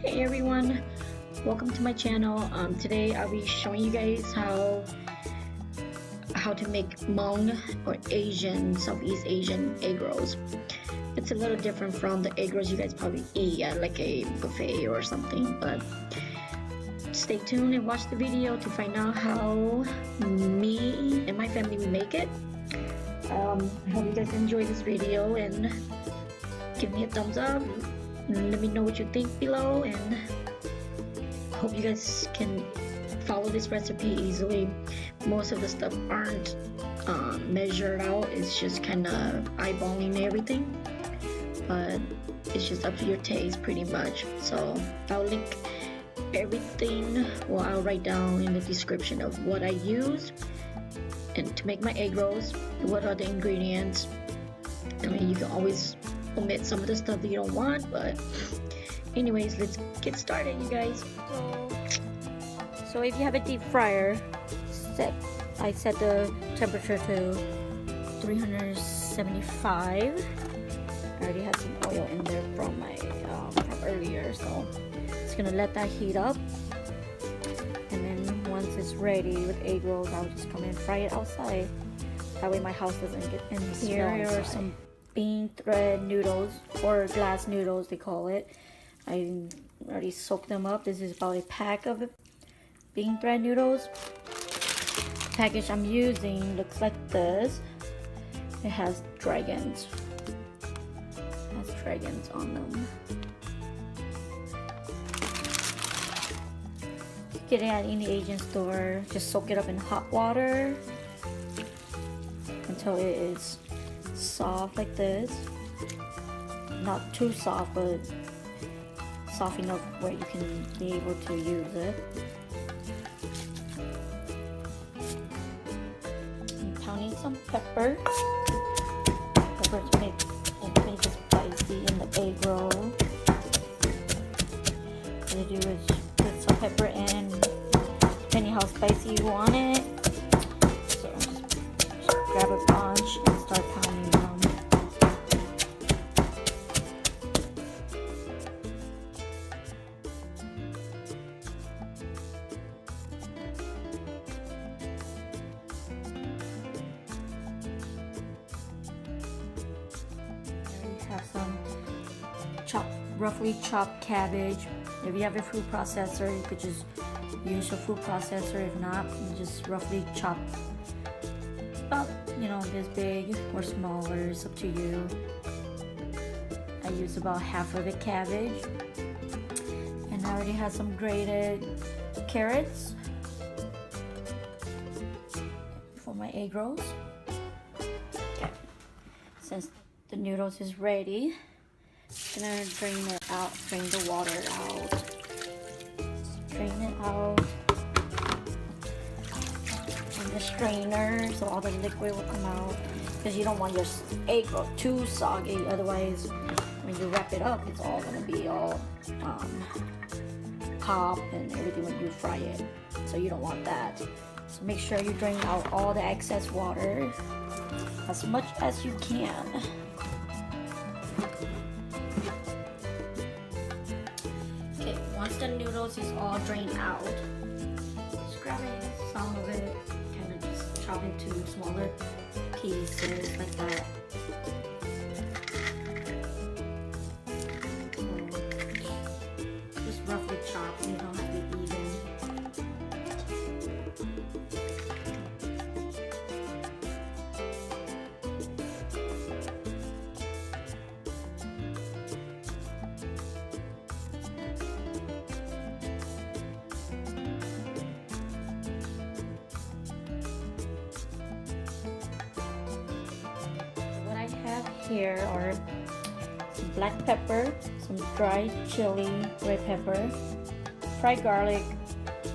Hey everyone, welcome to my channel. Today I'll be showing you guys how to make Hmong or Southeast Asian egg rolls. It's a little different from the egg rolls you guys probably eat at like a buffet or something, but stay tuned and watch the video to find out how me and my family make it. I hope you guys enjoy this video and give me a thumbs up. Let me know what you think below, and hope you guys can follow this recipe easily. Most of the stuff aren't measured out, it's just kind of eyeballing everything, but it's just up to your taste pretty much. So I'll link everything, well, I'll write down in the description of what I use and to make my egg rolls, what are the ingredients. I mean, you can always omit some of the stuff that you don't want, but anyways, let's get started, you guys. So if you have a deep fryer, I set the temperature to 375. I already had some oil in there from my from earlier, so it's gonna let that heat up, and then once it's ready with egg rolls, I'll just come and fry it outside. That way my house doesn't get any smell. Here are some bean thread noodles, or glass noodles they call it. I already soaked them up. This is about a pack of bean thread noodles. The package I'm using looks like this. It has dragons. It has dragons on them. You get it at any Asian store. Just soak it up in hot water until it is soft like this. Not too soft, but soft enough where you can be able to use it. I'm pounding some pepper. Pepper to make it spicy in the egg roll. What I do is put some pepper in, depending how spicy you want it. So just grab a bunch and start pounding them. Have some roughly chopped cabbage. If you have a food processor, you could just use your food processor. If not, you just roughly chop about, this big or smaller, it's up to you. I use about half of the cabbage, and I already have some grated carrots for my egg rolls. Okay. Since the noodles is ready, I'm gonna drain the water out. Drain it out in the strainer so all the liquid will come out, because you don't want your egg roll too soggy, otherwise when you wrap it up, it's all gonna be all pop and everything when you fry it, so you don't want that. So make sure you drain out all the excess water as much as you can. Okay, once the noodles is all drained out, just grab some of it, kind of just chop into smaller pieces like that. So, just roughly chop, you don't have to even. Here are some black pepper, some dried chili, red pepper, fried garlic.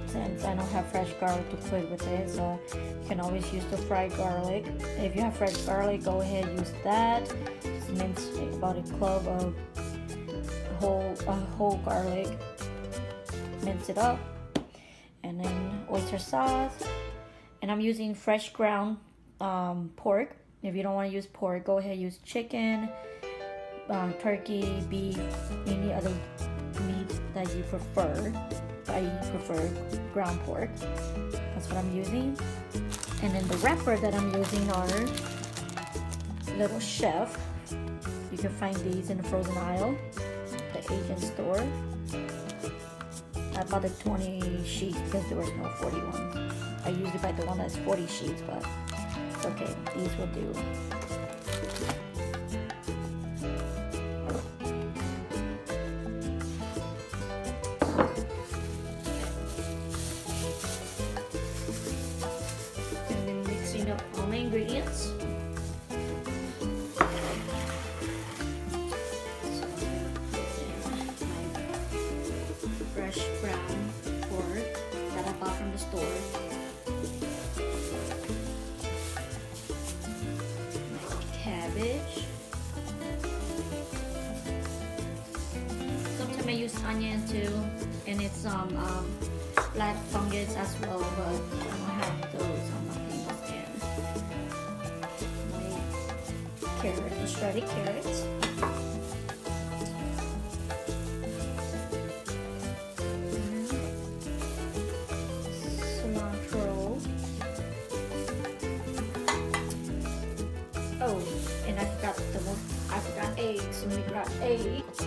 Since I don't have fresh garlic to put with it, so you can always use the fried garlic. If you have fresh garlic, go ahead and use that. Just mince about a clove of whole garlic. Mince it up, and then oyster sauce. And I'm using fresh ground pork. If you don't want to use pork, go ahead and use chicken, turkey, beef, any other meat that as you prefer. I prefer ground pork. That's what I'm using. And then the wrapper that I'm using are Little Chef. You can find these in the frozen aisle, the Asian store. I bought the 20 sheets because there was no 40 ones. I usually buy the one that's 40 sheets, but it's okay. These will do. And then mixing up all my ingredients. Fresh brown pork that I bought from the store. My cabbage. Sometimes I use onion too, and it's some black fungus as well, but I don't have those on my things. And my carrot, the shredded carrots. Oh, and I forgot eggs. Let me grab eggs.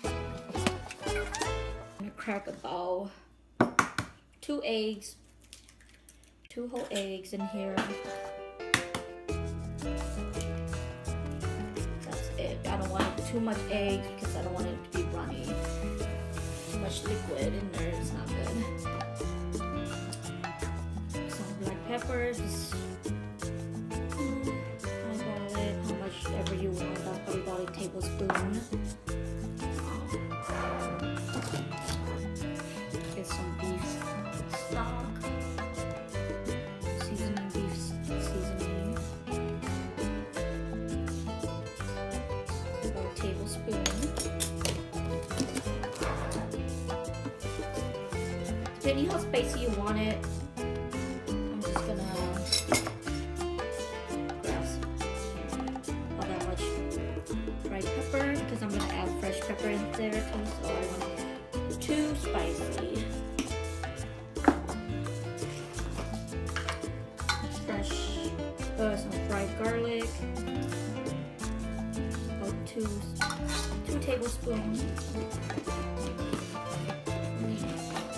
I'm gonna crack about 2 eggs, 2 whole eggs in here. That's it. I don't want too much egg because I don't want it to be runny. Too much liquid in there, it's not good. Some black peppers. Whatever you want, I'll probably about a tablespoon. Get some beef stock, seasoning, beef seasoning, about a tablespoon. Depending how spicy you want it, I'm just gonna because I'm gonna add fresh pepper in there too, so I want it too spicy. Fresh, some fried garlic, about 2 tablespoons.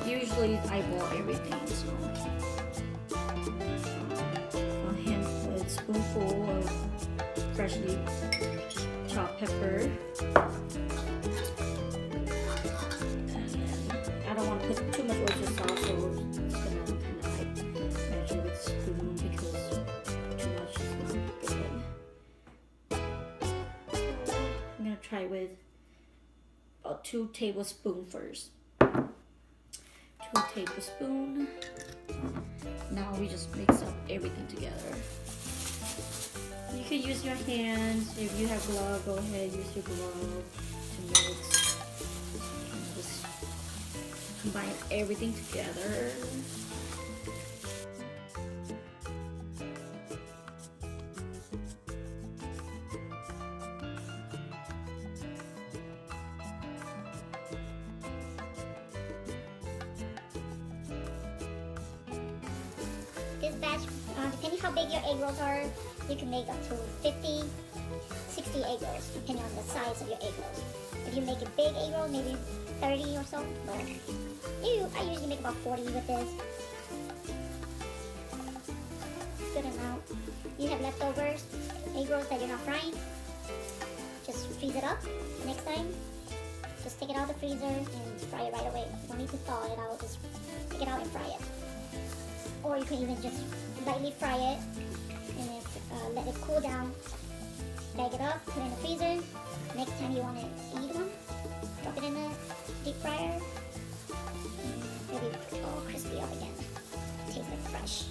Usually I boil everything, so a spoonful of freshly chopped pepper. And then I don't want to put too much oyster sauce, so we're just gonna kind of like measure with a spoon because too much is not good. I'm gonna try with about 2 tablespoons first. 2 tablespoons. Now we just mix up everything together. You can use your hands. If you have glove, go ahead, use your glove to mix. And just combine everything together. This batch, depending how big your egg rolls are, you can make up to 50, 60 egg rolls, depending on the size of your egg rolls. If you make a big egg roll, maybe 30 or so, but I usually make about 40 with this. Good amount. You have leftovers, egg rolls that you're not frying, just freeze it up next time. Just take it out of the freezer and fry it right away. You don't need to thaw it out, just take it out and fry it. Or you can even just lightly fry it and then let it cool down. Bag it up, put it in the freezer. Next time you want to eat one, drop it in the deep fryer. And it'll be all crispy up again. Tastes like fresh.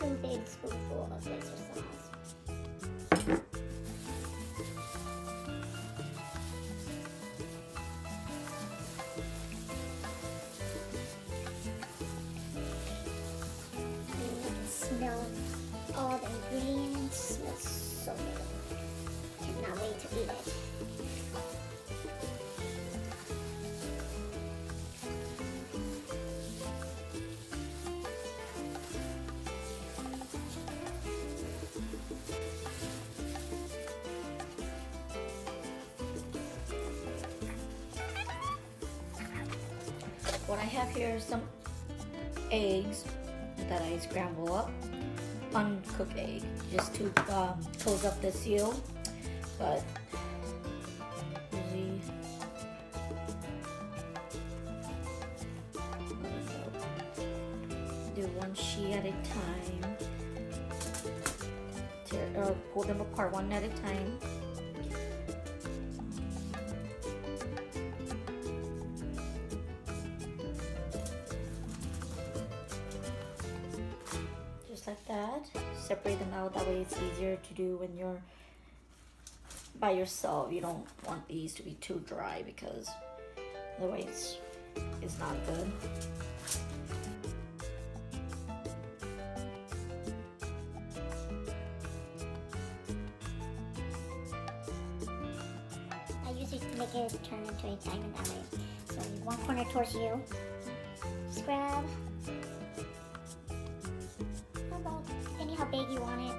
2 big spoonfuls of oyster sauce. You can smell all the ingredients. It smells so good. Cannot wait to eat it. What I have here is some eggs that I scramble up, uncooked egg, just to close up the seal. But usually, do one sheet at a time, or pull them apart one at a time. Like that, separate them out. That way it's easier to do when you're by yourself. You don't want these to be too dry because otherwise it's not good. I usually make it turn into a diamond that way. So one corner towards you. Just grab. How big you want it.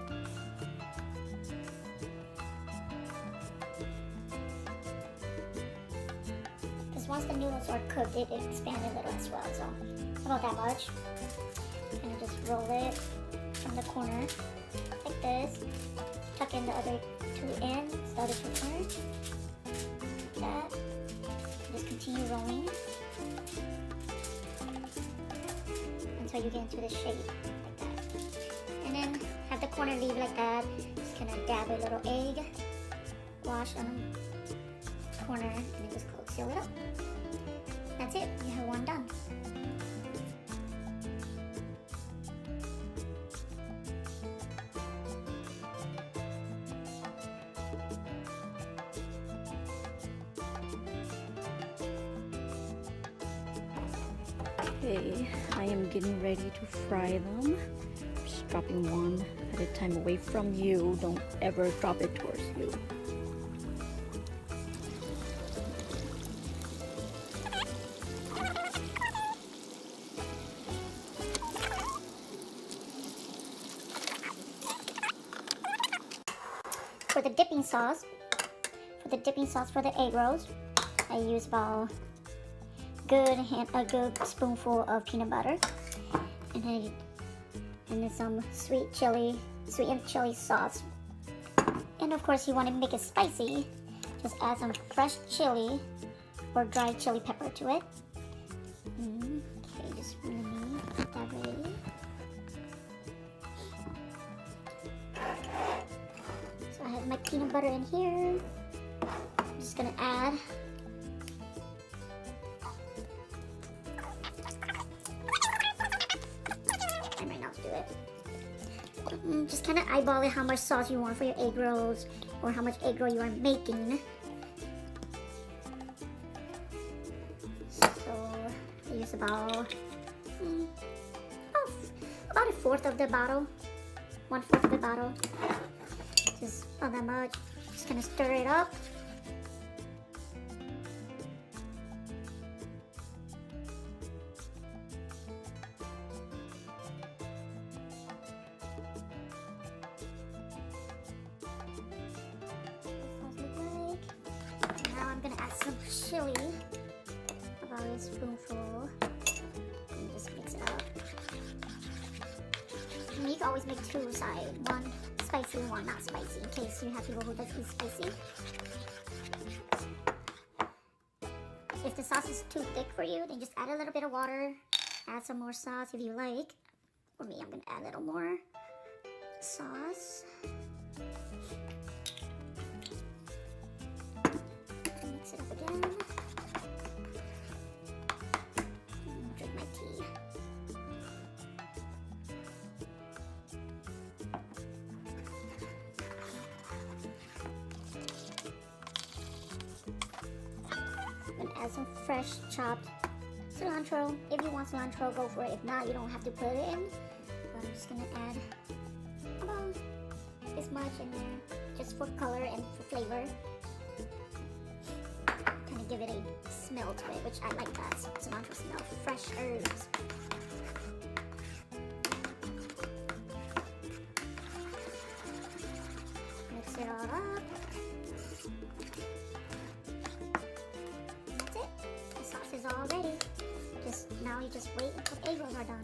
Because once the noodles are cooked, it expands a little as well. So about that much. And just roll it from the corner like this. Tuck in the other 2 ends, the other 2 corners. Like that. Just continue rolling until you get into the shape. And then have the corner leave like that. Just kind of dab a little egg wash on the corner and then just seal it up. That's it. You have one done. Okay, I am getting ready to fry them. Just dropping one at a time away from you. Don't ever drop it towards you. For the dipping sauce, for the egg rolls, I use about a good spoonful of peanut butter, and then some sweet and chili sauce. And of course, you want to make it spicy, just add some fresh chili or dried chili pepper to it. Okay, just let me get that ready. So I have my peanut butter in here. I'm just gonna add just kind of eyeball it how much sauce you want for your egg rolls or how much egg roll you are making. So I use about a fourth of the bottle, 1/4 of the bottle. Just not that much. Just gonna stir it up. Chili, about a spoonful, and just mix it up. And you can always make 2 sides, one spicy, one not spicy, in case you have people who like spicy. If the sauce is too thick for you, then just add a little bit of water, add some more sauce if you like. For me, I'm gonna add a little more sauce. Mix it up again. Drink my tea. add some fresh chopped cilantro. If you want cilantro, go for it. If not, you don't have to put it in. But I'm just gonna add about this much in there, just for color and for flavor. Kind of give it a smell to it, which I like that cilantro smell. Fresh herbs. Mix it all up. That's it. The sauce is all ready. Now you just wait until the egg rolls are done.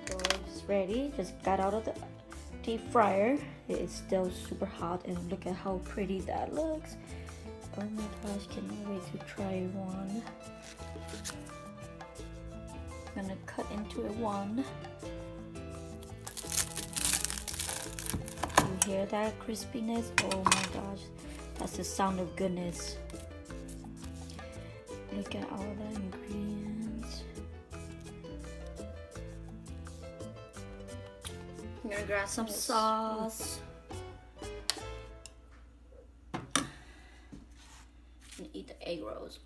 So it's ready. Just got out of the deep fryer. It is still super hot, and look at how pretty that looks. Oh my gosh, cannot wait to try one. I'm gonna cut into it one. You hear that crispiness? Oh my gosh, that's the sound of goodness. Look at all the ingredients. I'm gonna grab some sauce and eat the egg rolls.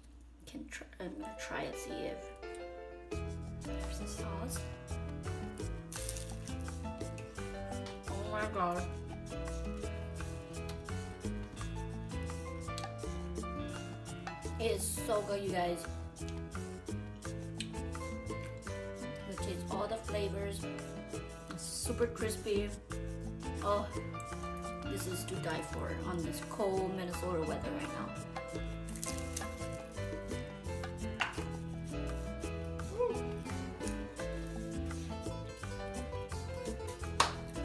I'm gonna try it, see if there's the sauce. Oh my god. It is so good, you guys. It tastes all the flavors. It's super crispy. Oh, this is to die for on this cold Minnesota weather right now.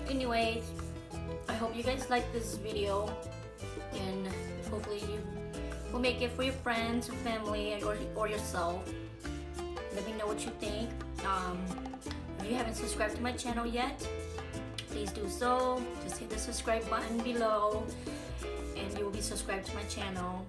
Anyways, I hope you guys like this video, and hopefully you will make it for your friends, your family, or yourself. Let me know what you think. If you haven't subscribed to my channel yet, please do so. Just hit the subscribe button below and you will be subscribed to my channel.